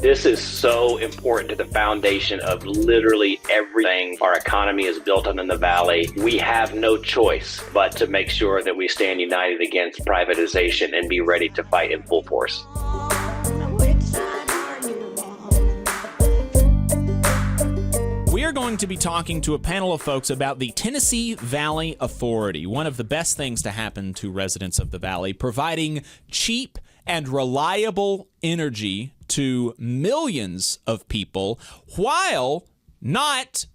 This is so important to the foundation of literally everything our economy is built on in the Valley. We have no choice but to make sure that we stand united against privatization and be ready to fight in full force. We are going to be talking to a panel of folks about the Tennessee Valley Authority, one of the best things to happen to residents of the Valley, providing cheap and reliable energy to millions of people while not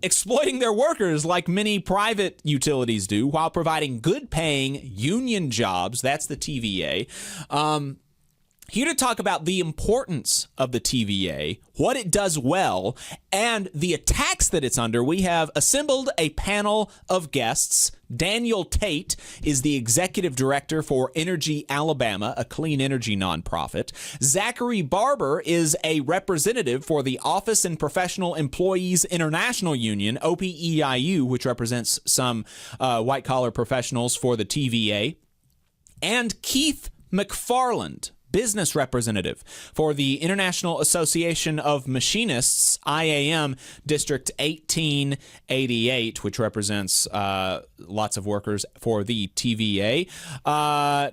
exploiting their workers like many private utilities do, while providing good-paying union jobs. That's the TVA. Here to talk about the importance of the TVA, what it does well, and the attacks that it's under, we have assembled a panel of guests. Daniel Tait is the executive director for Energy Alabama, a clean energy nonprofit. Zachary Barber is a representative for the Office and Professional Employees International Union, OPEIU, which represents some white-collar professionals for the TVA. And Keith McFarland, business representative for the International Association of Machinists, IAM District 1888, which represents lots of workers for the TVA.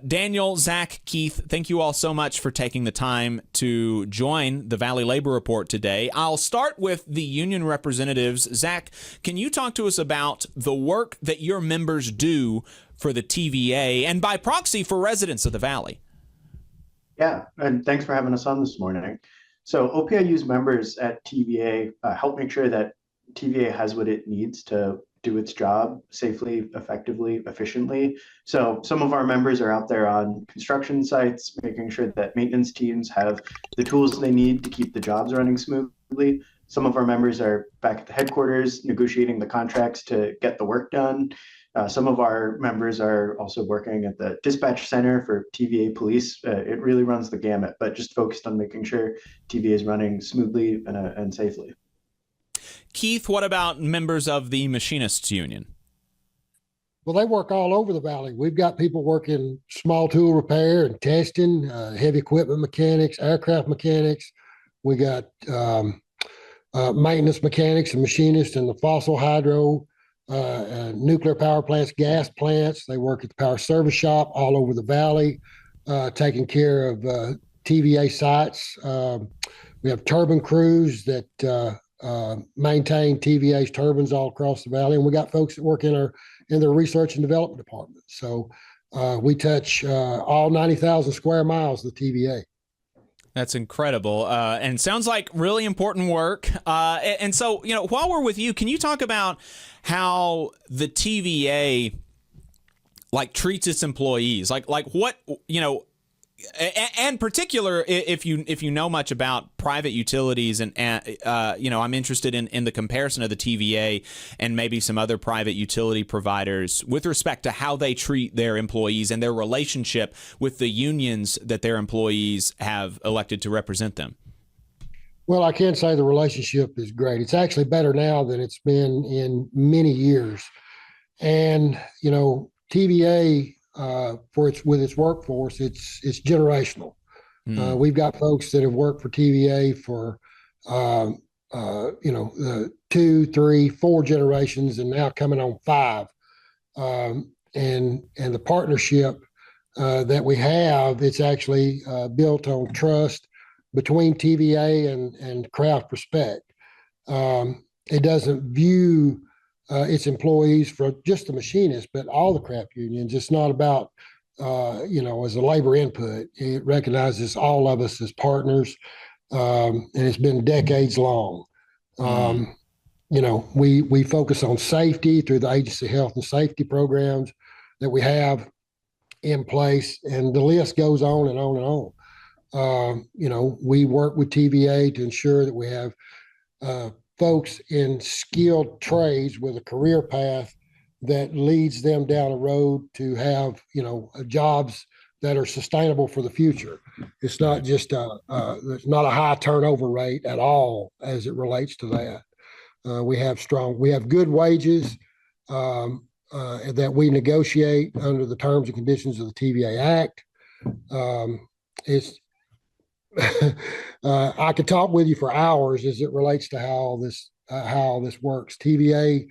Daniel, Zach, Keith, thank you all so much for taking the time to join the Valley Labor Report today. I'll start with the union representatives. Zach, can you talk to us about the work that your members do for the TVA and by proxy for residents of the Valley? Yeah, and thanks for having us on this morning. So OPEIU's members at TVA help make sure that TVA has what it needs to do its job safely, effectively, efficiently. So some of our members are out there on construction sites, making sure that maintenance teams have the tools they need to keep the jobs running smoothly. Some of our members are back at the headquarters negotiating the contracts to get the work done. Some of our members are also working at the dispatch center for TVA police. It really runs the gamut, but just focused on making sure TVA is running smoothly and safely. Keith, what about members of the Machinists Union? Well, they work all over the Valley. We've got people working small tool repair and testing, heavy equipment mechanics, aircraft mechanics. We got maintenance mechanics and machinists in the fossil hydro, nuclear power plants, gas plants. They work at the power service shop all over the Valley, taking care of TVA sites. We have turbine crews that maintain TVA's turbines all across the Valley, and we got folks that work in their research and development department. So we touch all 90,000 square miles of the TVA. That's incredible, and sounds like really important work. And so, while we're with you, can you talk about how the TVA treats its employees? Like what, and particular if you know much about private utilities and I'm interested in the comparison of the TVA and maybe some other private utility providers with respect to how they treat their employees and their relationship with the unions that their employees have elected to represent them. Well, I can say the relationship is great. It's actually better now than it's been in many years. And, TVA, with its workforce, it's generational. We've got folks that have worked for TVA for, 2, 3, 4 generations, and now coming on 5. And the partnership that we have, it's actually built on trust between TVA and craft respect. It doesn't view its employees for just the machinists, but all the craft unions. It's not about, as a labor input. It recognizes all of us as partners, and it's been decades long. We focus on safety through the agency health and safety programs that we have in place, and the list goes on and on and on. We work with TVA to ensure that we have folks in skilled trades with a career path that leads them down a road to have, jobs that are sustainable for the future. It's not just there's not a high turnover rate at all as it relates to that. We have good wages that we negotiate under the terms and conditions of the TVA Act. I could talk with you for hours as it relates to how this works. TVA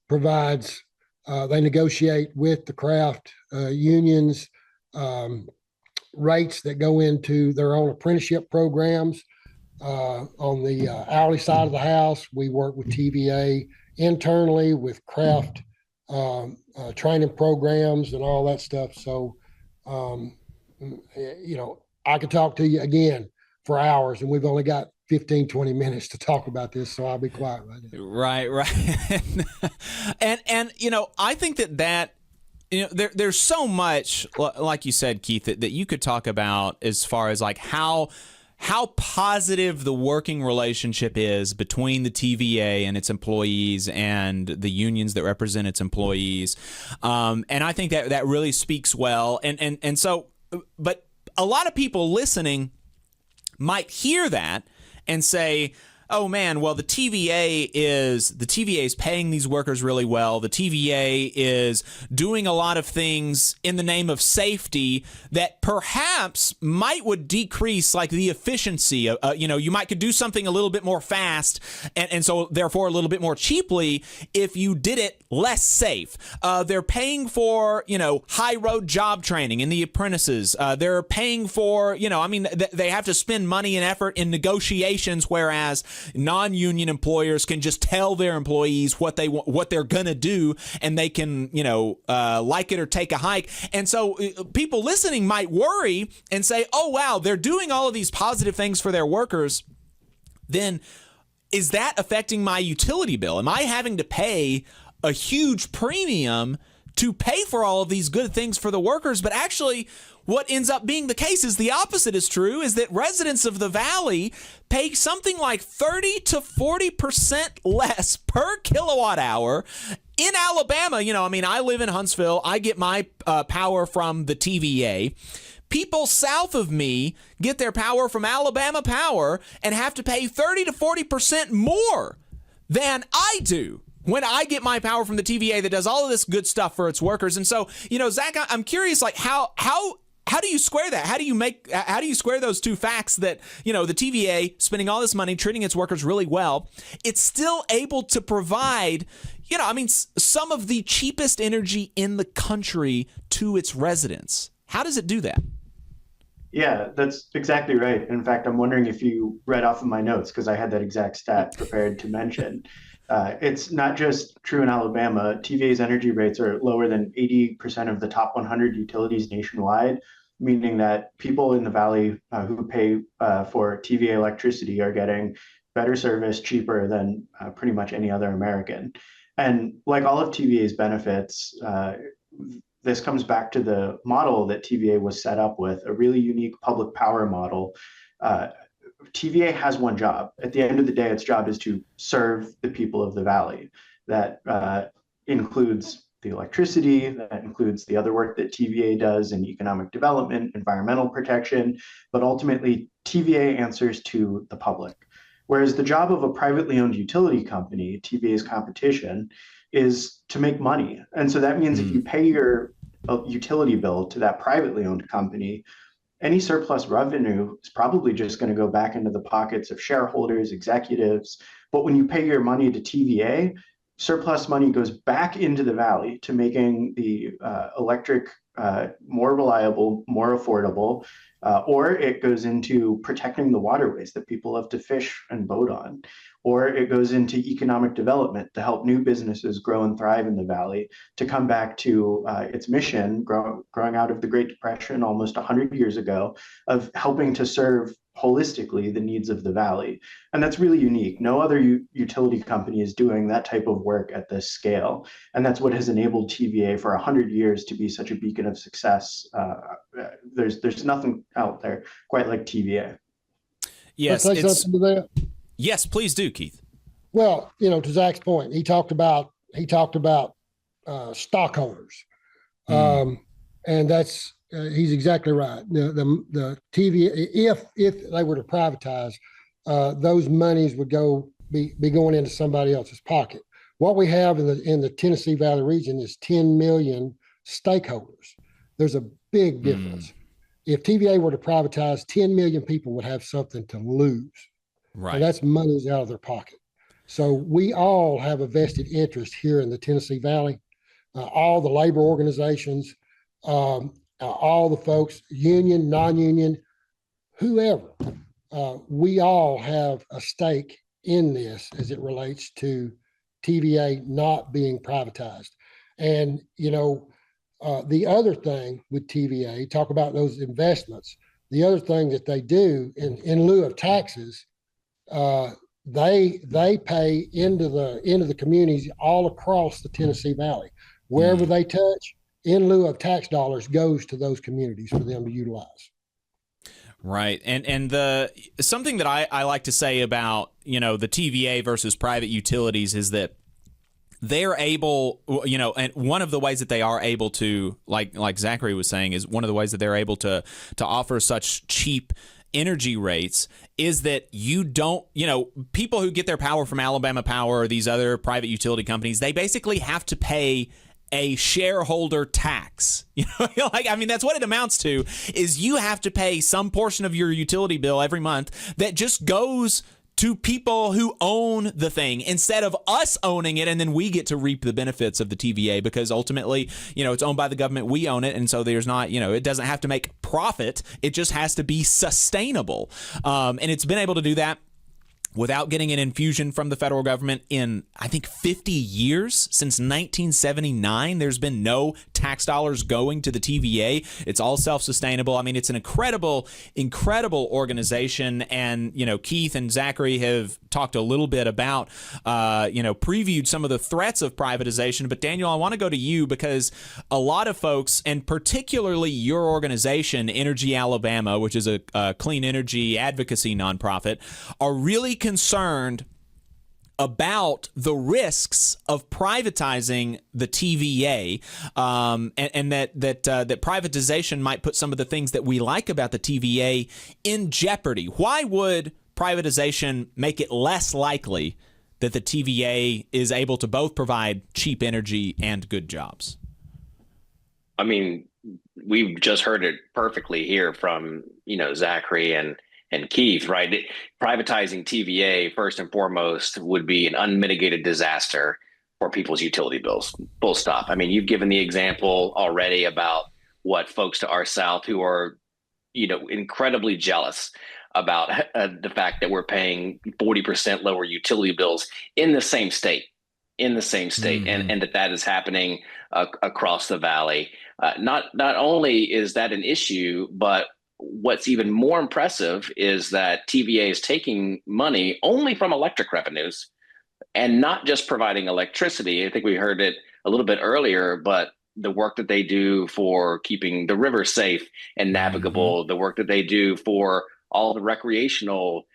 provides. They negotiate with the craft unions rates that go into their own apprenticeship programs. On the hourly side of the house, we work with TVA internally with craft training programs and all that stuff. So, I could talk to you again for hours, and we've only got 15, 20 minutes to talk about this, so I'll be quiet right now. Right. and I think that there's so much, like you said, Keith, that you could talk about as far as like how positive the working relationship is between the TVA and its employees and the unions that represent its employees. And I think that really speaks well. And so, but a lot of people listening might hear that and say, oh man, well, the TVA is paying these workers really well. The TVA is doing a lot of things in the name of safety that perhaps would decrease like the efficiency. You could do something a little bit more fast and so therefore a little bit more cheaply if you did it less safe. They're paying for, high road job training in the apprentices. They're paying for, they have to spend money and effort in negotiations, whereas non-union employers can just tell their employees what they're gonna do, and they can, like it or take a hike. And so people listening might worry and say, oh, wow, they're doing all of these positive things for their workers. Then is that affecting my utility bill? Am I having to pay a huge premium to pay for all of these good things for the workers? But actually, what ends up being the case is the opposite is true, is that residents of the Valley pay something like 30 to 40% less per kilowatt hour. In Alabama, I live in Huntsville. I get my power from the TVA. People south of me get their power from Alabama Power and have to pay 30 to 40% more than I do when I get my power from the TVA that does all of this good stuff for its workers. And so, Zach, I'm curious, like how do you square that? How do you square those two facts that, the TVA spending all this money, treating its workers really well, it's still able to provide, some of the cheapest energy in the country to its residents? How does it do that? Yeah, that's exactly right. In fact, I'm wondering if you read off of my notes, because I had that exact stat prepared to mention. It's not just true in Alabama. TVA's energy rates are lower than 80% of the top 100 utilities nationwide, meaning that people in the Valley who pay for TVA electricity are getting better service, cheaper than pretty much any other American. And like all of TVA's benefits, this comes back to the model that TVA was set up with, a really unique public power model. TVA has one job. At the end of the day, its job is to serve the people of the Valley. That includes the electricity, that includes the other work that TVA does in economic development, environmental protection, but ultimately TVA answers to the public. Whereas the job of a privately owned utility company, TVA's competition, is to make money. And so that means if you pay your utility bill to that privately owned company, any surplus revenue is probably just going to go back into the pockets of shareholders, executives. But when you pay your money to TVA, surplus money goes back into the Valley to making the electric more reliable, more affordable, or it goes into protecting the waterways that people love to fish and boat on, or it goes into economic development to help new businesses grow and thrive in the Valley, to come back to its mission, growing out of the Great Depression almost 100 years ago, of helping to serve holistically the needs of the Valley. And that's really unique. No other utility company is doing that type of work at this scale. And that's what has enabled TVA for 100 years to be such a beacon of success. There's nothing out there quite like TVA. Yes, Can I say something to that? Yes, please do, Keith. Well, to Zach's point, he talked about stockholders, and that's he's exactly right. The TVA, if they were to privatize, those monies would be going into somebody else's pocket. What we have in the Tennessee Valley region is 10 million stakeholders. There's a big difference. if TVA were to privatize, 10 million people would have something to lose. Right. And that's money's out of their pocket. So we all have a vested interest here in the Tennessee Valley, all the labor organizations, all the folks, union, non-union, whoever, we all have a stake in this as it relates to TVA not being privatized. And, the other thing with TVA, talk about those investments, the other thing that they do in lieu of taxes, they pay into the communities all across the Tennessee Valley. Wherever they touch, in lieu of tax dollars, goes to those communities for them to utilize. Right. And something that I like to say about, the TVA versus private utilities is that they're able, and one of the ways that they are able to, like Zachary was saying, is one of the ways that they're able to offer such cheap energy rates is that you don't, people who get their power from Alabama Power or these other private utility companies, they basically have to pay a shareholder tax. That's what it amounts to, is you have to pay some portion of your utility bill every month that just goes to people who own the thing instead of us owning it, and then we get to reap the benefits of the TVA because ultimately, it's owned by the government, we own it, and so there's not, it doesn't have to make profit, it just has to be sustainable. And it's been able to do that without getting an infusion from the federal government in, I think, 50 years. Since 1979, there's been no tax dollars going to the TVA. It's all self-sustainable. It's an incredible organization. And, Keith and Zachary have talked a little bit about, previewed some of the threats of privatization. But Daniel, I want to go to you because a lot of folks, and particularly your organization, Energy Alabama, which is a clean energy advocacy nonprofit, are really concerned about the risks of privatizing the TVA, and that privatization might put some of the things that we like about the TVA in jeopardy. Why would privatization make it less likely that the TVA is able to both provide cheap energy and good jobs? We've just heard it perfectly here from, Zachary and Keith, right? Privatizing TVA, first and foremost, would be an unmitigated disaster for people's utility bills. Full stop. You've given the example already about what folks to our south who are, incredibly jealous about the fact that we're paying 40% lower utility bills in the same state, and that is happening across the valley. Not only is that an issue, but what's even more impressive is that TVA is taking money only from electric revenues and not just providing electricity. I think we heard it a little bit earlier, but the work that they do for keeping the river safe and navigable, the work that they do for all the recreational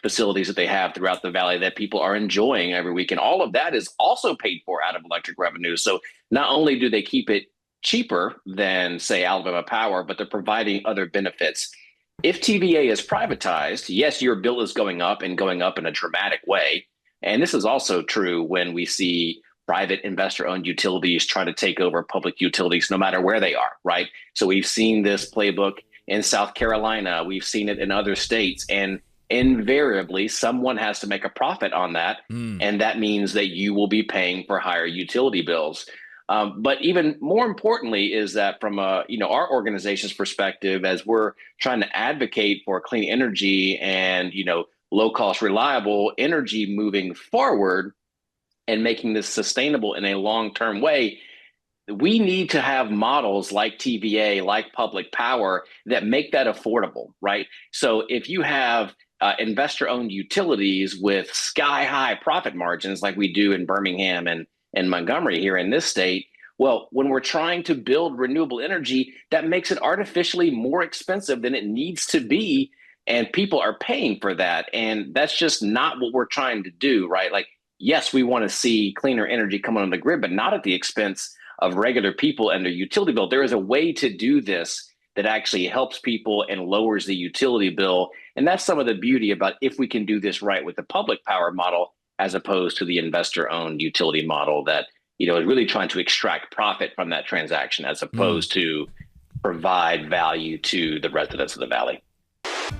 facilities that they have throughout the valley that people are enjoying every week. And all of that is also paid for out of electric revenues. So not only do they keep it cheaper than, say, Alabama Power, but they're providing other benefits. If TVA is privatized, yes, your bill is going up and going up in a dramatic way. And this is also true when we see private investor-owned utilities try to take over public utilities, no matter where they are, right? So we've seen this playbook in South Carolina. We've seen it in other states. And invariably, someone has to make a profit on that. And that means that you will be paying for higher utility bills. But even more importantly is that from our organization's perspective, as we're trying to advocate for clean energy and, low cost, reliable energy moving forward and making this sustainable in a long-term way, we need to have models like TVA, like public power that make that affordable, right? So if you have investor-owned utilities with sky-high profit margins like we do in Birmingham and Montgomery here in this state, well, when we're trying to build renewable energy, that makes it artificially more expensive than it needs to be, and people are paying for that. And that's just not what we're trying to do, right? Like, yes, we want to see cleaner energy come on the grid, but not at the expense of regular people and their utility bill. There is a way to do this that actually helps people and lowers the utility bill. And that's some of the beauty about if we can do this right with the public power model, as opposed to the investor-owned utility model that, is really trying to extract profit from that transaction, as opposed to provide value to the residents of the Valley.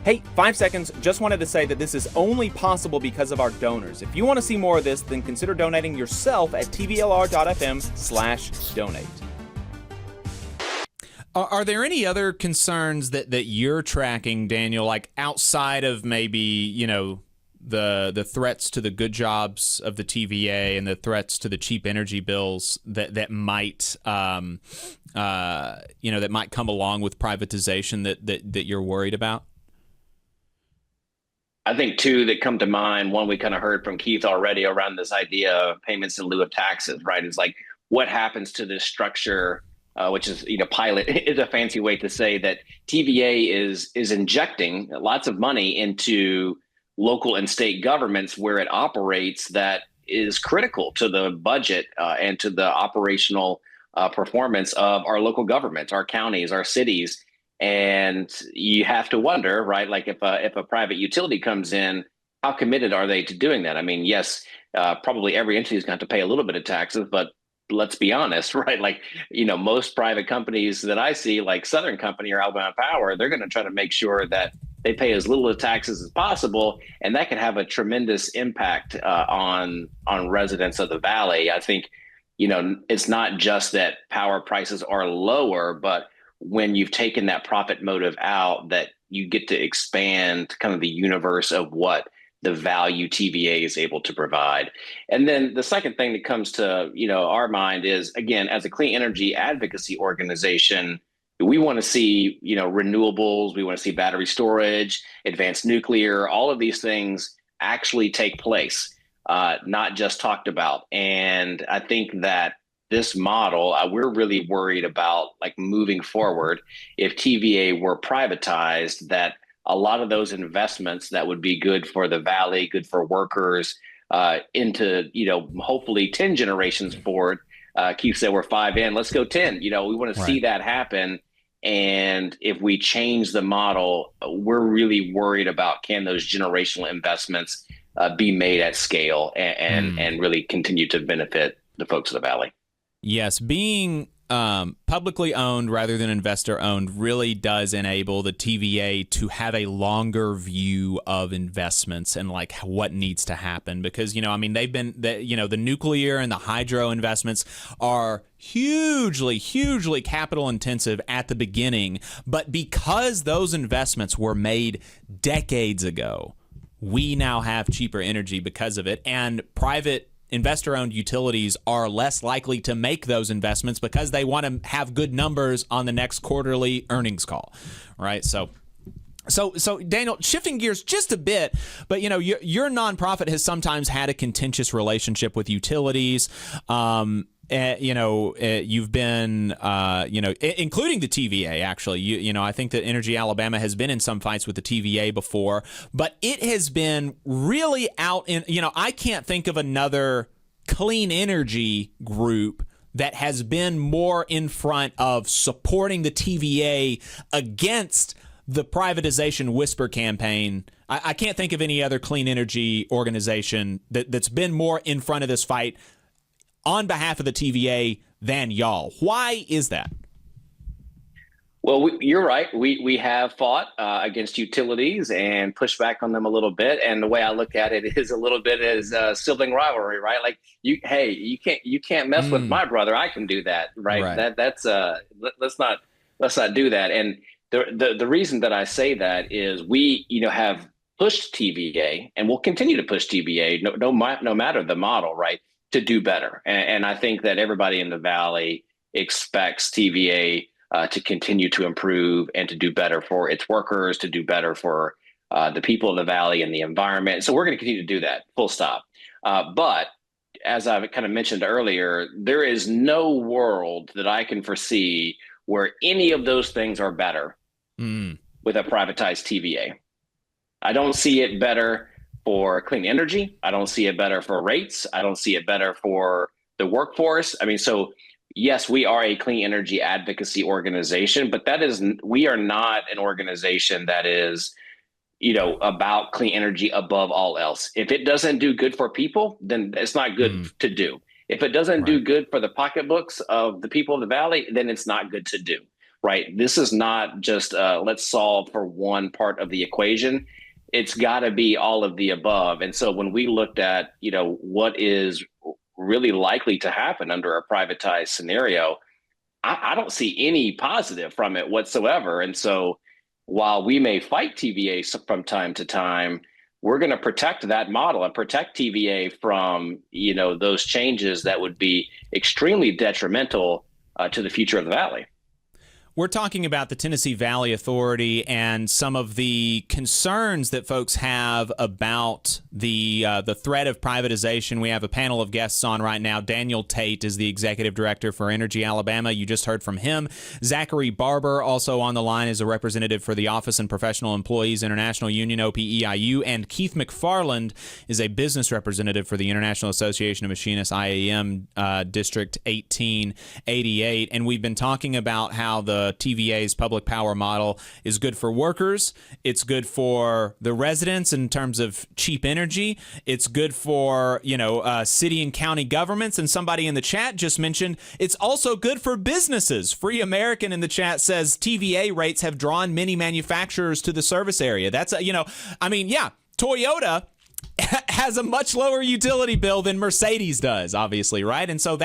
Hey, 5 seconds. Just wanted to say that this is only possible because of our donors. If you want to see more of this, then consider donating yourself at tvlr.fm/donate. Are there any other concerns that you're tracking, Daniel, like outside of maybe, you know, the threats to the good jobs of the TVA and the threats to the cheap energy bills that might that might come along with privatization that you're worried about? I think two that come to mind. One, we kind of heard from Keith already around this idea of payments in lieu of taxes, right? It's like, what happens to this structure, which is, pilot is a fancy way to say that TVA is injecting lots of money into local and state governments where it operates, that is critical to the budget and to the operational performance of our local governments, our counties, our cities. And you have to wonder, right? Like if a private utility comes in, how committed are they to doing that? I mean, yes, probably every entity is going to have to pay a little bit of taxes, but let's be honest, right? Like, most private companies that I see, like Southern Company or Alabama Power, they're going to try to make sure that they pay as little of taxes as possible, and that can have a tremendous impact on residents of the Valley. I think, it's not just that power prices are lower, but when you've taken that profit motive out, that you get to expand kind of the universe of what the value TVA is able to provide. And then the second thing that comes to, our mind is, again, as a clean energy advocacy organization, we want to see, renewables, we want to see battery storage, advanced nuclear, all of these things actually take place, not just talked about. And I think that this model, we're really worried about, like, moving forward, if TVA were privatized, that a lot of those investments that would be good for the Valley, good for workers, into, hopefully 10 generations forward. Keith said we're 5 in, let's go 10. We want to see that happen. And if we change the model, we're really worried about, can those generational investments be made at scale and really continue to benefit the folks of the Valley. Yes, being publicly owned rather than investor owned really does enable the TVA to have a longer view of investments and like what needs to happen, because they've been the nuclear and the hydro investments are hugely capital intensive at the beginning, but because those investments were made decades ago, we now have cheaper energy because of it, and private investor-owned utilities are less likely to make those investments because they want to have good numbers on the next quarterly earnings call, right? So Daniel, shifting gears just a bit, but your nonprofit has sometimes had a contentious relationship with utilities. You've been, including the TVA, actually. I think that Energy Alabama has been in some fights with the TVA before, but it has been really out in, I can't think of another clean energy group that has been more in front of supporting the TVA against the privatization whisper campaign. I can't think of any other clean energy organization that's been more in front of this fight on behalf of the TVA than y'all. Why is that? Well, you're right. We have fought against utilities and pushed back on them a little bit. And the way I look at it is a little bit as sibling rivalry, right? Like, you can't mess with my brother. I can do that, right? That's let's not do that. And the reason that I say that is we have pushed TVA and will continue to push TVA no matter the model, right, to do better. And I think that everybody in the Valley expects TVA to continue to improve and to do better for its workers, to do better for the people of the Valley and the environment. So we're going to continue to do that, full stop. But as I've kind of mentioned earlier, there is no world that I can foresee where any of those things are better with a privatized TVA. I don't see it better for clean energy. I don't see it better for rates. I don't see it better for the workforce. I mean, so yes, we are a clean energy advocacy organization, but we are not an organization that is, about clean energy above all else. If it doesn't do good for people, then it's not good to do. If it doesn't do good for the pocketbooks of the people of the Valley, then it's not good to do. right? This is not just let's solve for one part of the equation. It's got to be all of the above. And so when we looked at, what is really likely to happen under a privatized scenario, I don't see any positive from it whatsoever. And so while we may fight TVA from time to time, we're going to protect that model and protect TVA from, those changes that would be extremely detrimental to the future of the Valley. We're talking about the Tennessee Valley Authority and some of the concerns that folks have about the threat of privatization. We have a panel of guests on right now. Daniel Tait is the executive director for Energy Alabama. You just heard from him. Zachary Barber, also on the line, is a representative for the Office and Professional Employees International Union, OPEIU. And Keith McFarland is a business representative for the International Association of Machinists, IAM District 1888. And we've been talking about how the TVA's public power model is good for workers. It's good for the residents in terms of cheap energy. It's good for, city and county governments. And somebody in the chat just mentioned it's also good for businesses. Free American in the chat says TVA rates have drawn many manufacturers to the service area. That's, Toyota has a much lower utility bill than Mercedes does, obviously, right? And so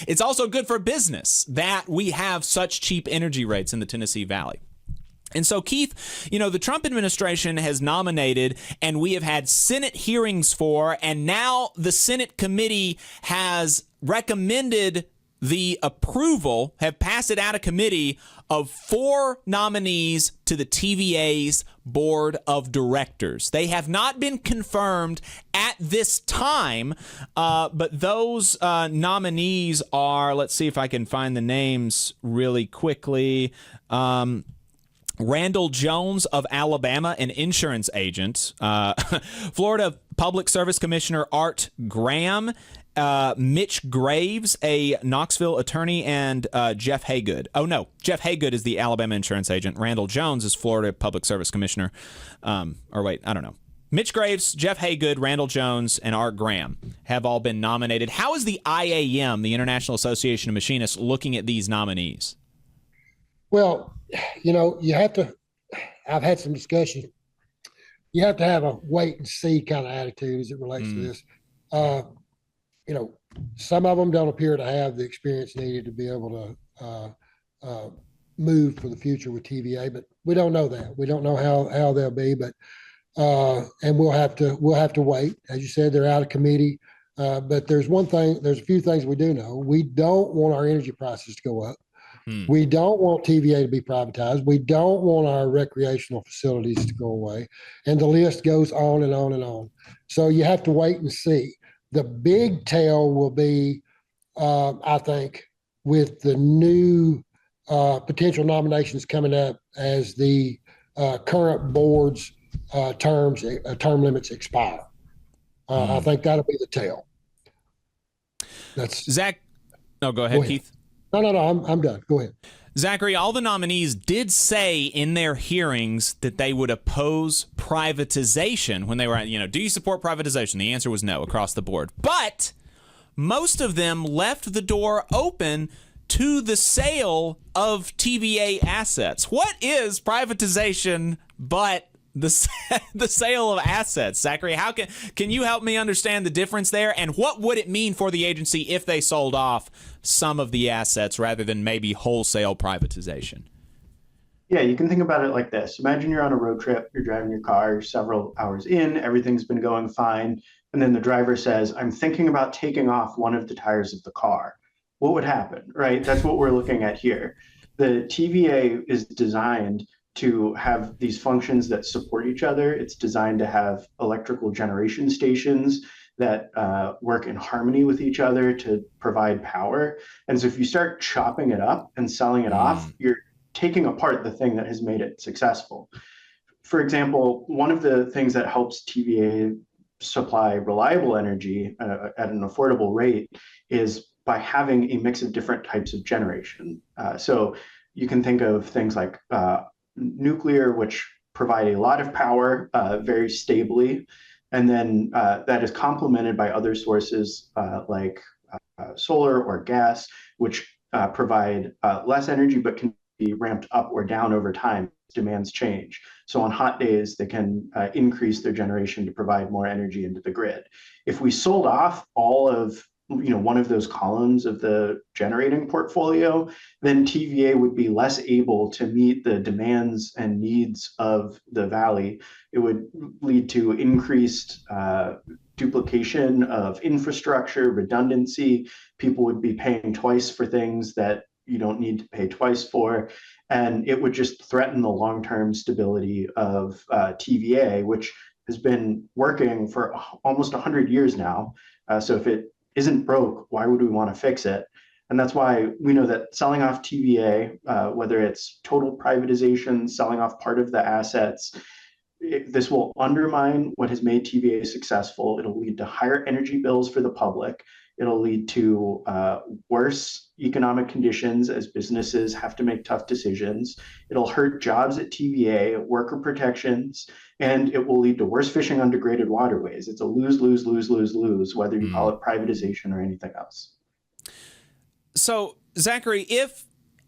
it's also good for business that we have such cheap energy rates in the Tennessee Valley. And so, Keith, the Trump administration has nominated, and we have had Senate hearings for, and now the Senate committee has recommended the approval, have passed it out of committee, of 4 nominees to the TVA's board of directors. They have not been confirmed at this time, but those nominees are, let's see if I can find the names really quickly. Randall Jones of Alabama, an insurance agent. Florida Public Service Commissioner Art Graham. Mitch Graves, a Knoxville attorney, and Jeff Haygood. Oh, no. Jeff Haygood is the Alabama insurance agent. Randall Jones is Florida Public Service Commissioner. I don't know. Mitch Graves, Jeff Haygood, Randall Jones, and Art Graham have all been nominated. How is the IAM, the International Association of Machinists, looking at these nominees? Well, you have to, I've had some discussion. You have to have a wait and see kind of attitude as it relates to this. Some of them don't appear to have the experience needed to be able to move for the future with TVA, but we don't know that. We don't know how they'll be, but and we'll have to wait. As you said, they're out of committee. But there's a few things we do know. We don't want our energy prices to go up. We don't want TVA to be privatized. We don't want our recreational facilities to go away. And the list goes on and on and on. So you have to wait and see. The big tell will be, I think, with the new potential nominations coming up as the current board's term limits expire. I think that'll be the tell. That's Zach. No, go ahead, Keith. No, I'm done. Go ahead. Zachary, all the nominees did say in their hearings that they would oppose privatization when they were, do you support privatization? The answer was no across the board. But most of them left the door open to the sale of TVA assets. What is privatization but the sale of assets? Zachary, how can you help me understand the difference there? And what would it mean for the agency if they sold off some of the assets rather than maybe wholesale privatization? Yeah, you can think about it like this. Imagine you're on a road trip, you're driving your car, you're several hours in, everything's been going fine, and then the driver says, I'm thinking about taking off one of the tires of the car. What would happen, right? That's what we're looking at here. The TVA is designed to have these functions that support each other. It's designed to have electrical generation stations that work in harmony with each other to provide power. And so if you start chopping it up and selling it off, you're taking apart the thing that has made it successful. For example, one of the things that helps TVA supply reliable energy at an affordable rate is by having a mix of different types of generation. So you can think of things like nuclear, which provide a lot of power very stably, and then that is complemented by other sources like solar or gas, which provide less energy but can be ramped up or down over time as demands change. So on hot days, they can increase their generation to provide more energy into the grid. If we sold off all of one of those columns of the generating portfolio, then TVA would be less able to meet the demands and needs of the valley. It would lead to increased duplication of infrastructure, redundancy. People would be paying twice for things that you don't need to pay twice for. And it would just threaten the long-term stability of TVA, which has been working for almost 100 years now. So if it isn't broke, why would we want to fix it? And that's why we know that selling off TVA, whether it's total privatization, selling off part of the assets, this will undermine what has made TVA successful. It'll lead to higher energy bills for the public. It'll lead to worse economic conditions as businesses have to make tough decisions. It'll hurt jobs at TVA, worker protections, and it will lead to worse fishing on degraded waterways. It's a lose, lose, lose, lose, lose, whether you call it privatization or anything else. So, Zachary, if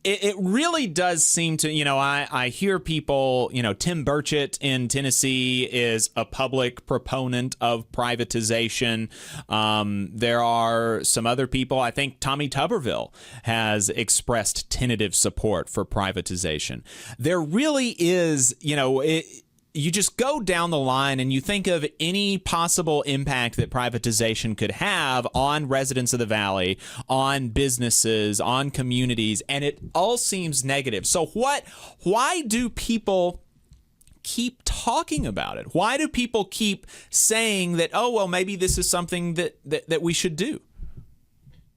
it really does seem to, I hear people, Tim Burchett in Tennessee is a public proponent of privatization. There are some other people. I think Tommy Tuberville has expressed tentative support for privatization. There really is, you just go down the line and you think of any possible impact that privatization could have on residents of the valley, on businesses, on communities, and it all seems negative. So why do people keep talking about it? Why do people keep saying that, oh, well, maybe this is something that we should do?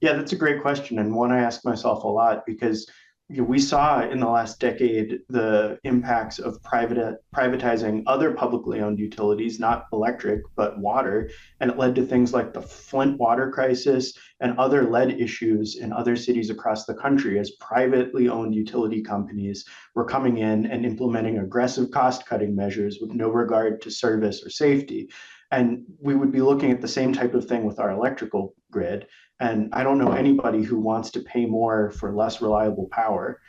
Yeah, that's a great question, and one I ask myself a lot, because we saw in the last decade the impacts of privatizing other publicly owned utilities, not electric, but water. And it led to things like the Flint water crisis and other lead issues in other cities across the country as privately owned utility companies were coming in and implementing aggressive cost-cutting measures with no regard to service or safety. And we would be looking at the same type of thing with our electrical grid. And I don't know anybody who wants to pay more for less reliable power.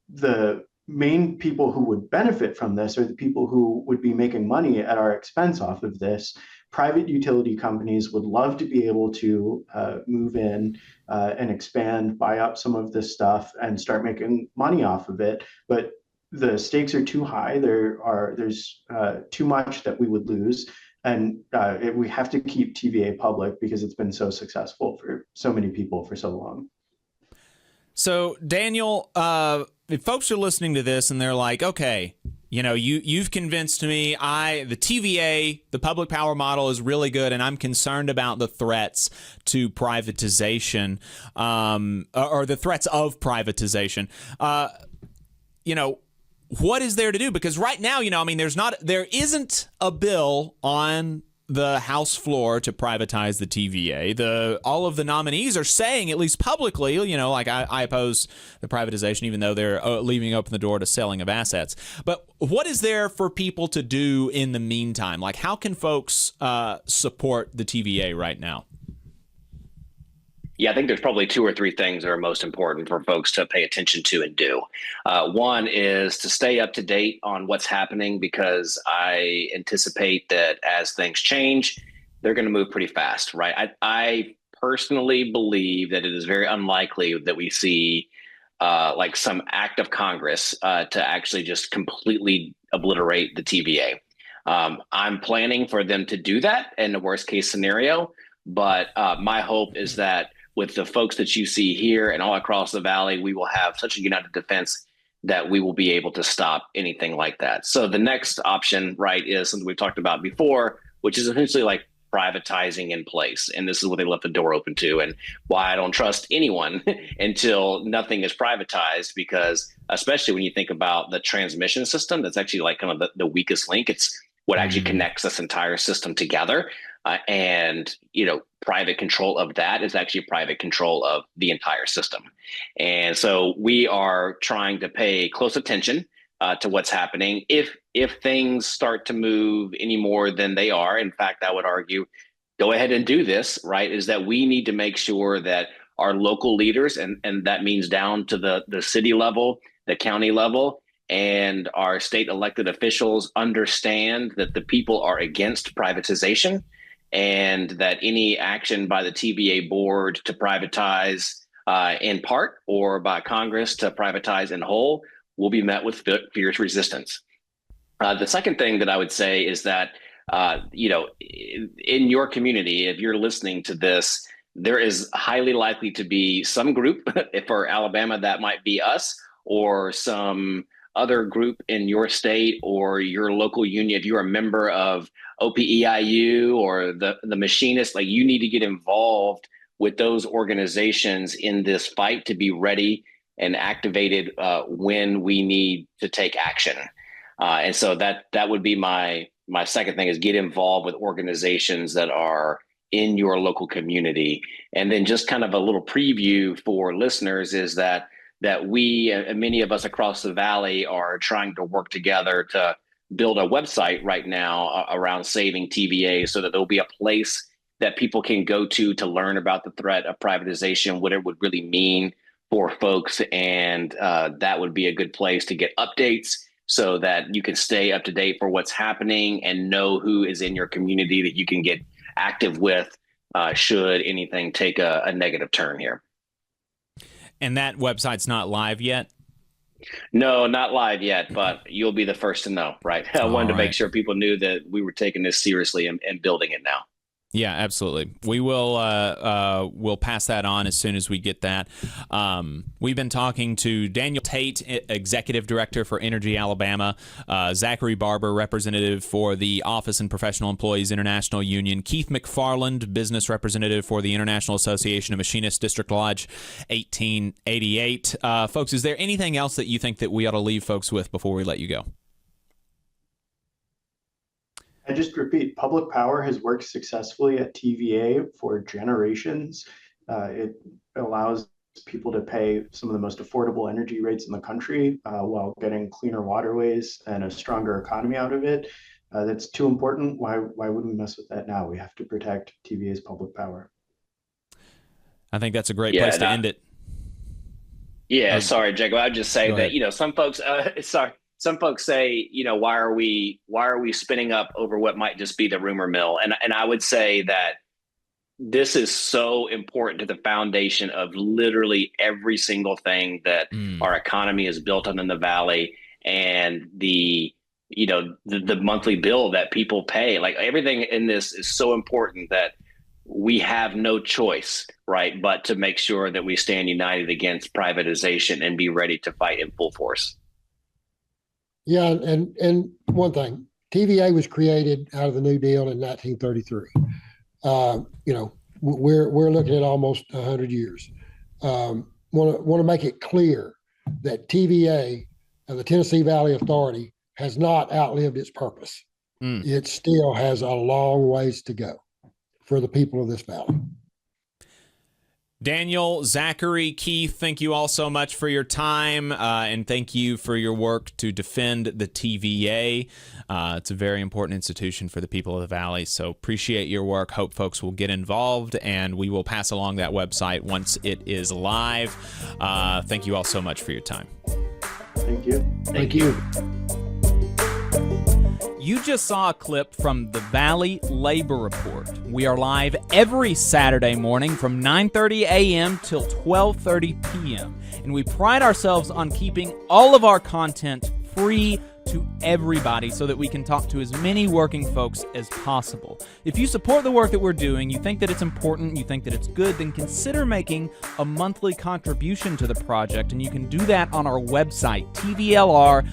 The main people who would benefit from this are the people who would be making money at our expense off of this. Private utility companies would love to be able to move in and expand, buy up some of this stuff and start making money off of it. But the stakes are too high. There's too much that we would lose. And we have to keep TVA public because it's been so successful for so many people for so long. So, Daniel, if folks are listening to this and they're like, okay, you've convinced me, the TVA, the public power model is really good, and I'm concerned about the threats to privatization, or the threats of privatization. What is there to do? Because right now, there isn't a bill on the House floor to privatize the TVA. All of the nominees are saying, at least publicly, I oppose the privatization, even though they're leaving open the door to selling of assets. But what is there for people to do in the meantime? Like, how can folks support the TVA right now? Yeah, I think there's probably two or three things that are most important for folks to pay attention to and do. One is to stay up to date on what's happening, because I anticipate that as things change, they're going to move pretty fast, right? I personally believe that it is very unlikely that we see like some act of Congress to actually just completely obliterate the TVA. I'm planning for them to do that in the worst case scenario, but my hope is that with the folks that you see here and all across the valley, we will have such a united defense that we will be able to stop anything like that. So the next option, right, is something we've talked about before, which is essentially like privatizing in place. And this is what they left the door open to, and why I don't trust anyone until nothing is privatized, because especially when you think about the transmission system, that's actually like kind of the weakest link. It's what actually connects this entire system together. And, private control of that is actually private control of the entire system. And so we are trying to pay close attention to what's happening. If things start to move any more than they are, in fact, I would argue, go ahead and do this, right, is that we need to make sure that our local leaders, and that means down to the city level, the county level and our state elected officials understand that the people are against privatization, and that any action by the TVA board to privatize in part or by Congress to privatize in whole will be met with fierce resistance. The second thing that I would say is that, in your community, if you're listening to this, there is highly likely to be some group, for Alabama, that might be us, or some other group in your state or your local union. If you're a member of OPEIU or the machinists, like, you need to get involved with those organizations in this fight to be ready and activated when we need to take action. And so that would be my second thing, is get involved with organizations that are in your local community. And then just kind of a little preview for listeners is that we, and many of us across the Valley, are trying to work together to build a website right now around saving TVA, so that there'll be a place that people can go to learn about the threat of privatization, what it would really mean for folks. And that would be a good place to get updates so that you can stay up to date for what's happening and know who is in your community that you can get active with should anything take a negative turn here. And that website's not live yet? No, not live yet, but you'll be the first to know, right? I wanted to make sure people knew that we were taking this seriously and building it now. Yeah, absolutely. We will we'll pass that on as soon as we get that. We've been talking to Daniel Tait, Executive Director for Energy Alabama, Zachary Barber, Representative for the Office and Professional Employees International Union, Keith McFarland, Business Representative for the International Association of Machinists, District Lodge 1888. Folks, is there anything else that you think that we ought to leave folks with before we let you go? I just repeat, public power has worked successfully at TVA for generations. It allows people to pay some of the most affordable energy rates in the country while getting cleaner waterways and a stronger economy out of it. That's too important. Why wouldn't we mess with that now? We have to protect TVA's public power. I think that's a great place to end it. Yeah, sorry, Jacob. I'd just say that, some folks, some folks say, why are we spinning up over what might just be the rumor mill? And I would say that this is so important to the foundation of literally every single thing that our economy is built on in the Valley, and the monthly bill that people pay. Like, everything in this is so important that we have no choice, right, but to make sure that we stand united against privatization and be ready to fight in full force. Yeah, and one thing, TVA was created out of the New Deal in 1933. We're looking at almost 100 years. Want to make it clear that TVA, the Tennessee Valley Authority, has not outlived its purpose. It still has a long ways to go for the people of this valley. Daniel, Zachary, Keith, thank you all so much for your time, and thank you for your work to defend the TVA. It's a very important institution for the people of the Valley, so appreciate your work. Hope folks will get involved, and we will pass along that website once it is live. Thank you all so much for your time. Thank you. Thank you. You just saw a clip from the Valley Labor Report. We are live every Saturday morning from 9:30 a.m. till 12:30 p.m. And we pride ourselves on keeping all of our content free to everybody so that we can talk to as many working folks as possible. If you support the work that we're doing, you think that it's important, you think that it's good, then consider making a monthly contribution to the project, and you can do that on our website, tvlr.fm.